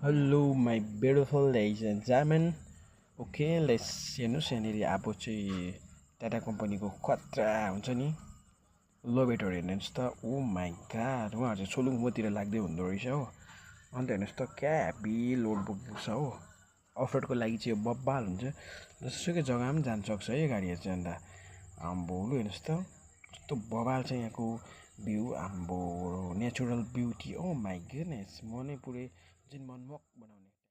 Hello, my beautiful ladies and gentlemen. Okay, let's हेर्नुहोस् यहाँनिर अब चाहिँ टाटा कम्पनीको खतरा हुन्छ नि लोबेटहरू हेर्नुहोस् त ओ माई गाड उहाँहरू चाहिँ सोलुङतिर लाग्दै हुँदो रहेछ हो अन्त हेर्नुहोस् त क्या हेभी लोड बोकेको छ हो अफरोडको लागि चाहिँ यो बब्बाल हुन्छ जसुकै जग्गा पनि जान सक्छ है गाडीहरू चाहिँ अन्त आम्बो लु हेर्नुहोस् त कस्तो बबाल छ यहाँको भ्यू आम्बो natural beauty oh my goodness मनै पुरै जुन मनमोहक बनाउने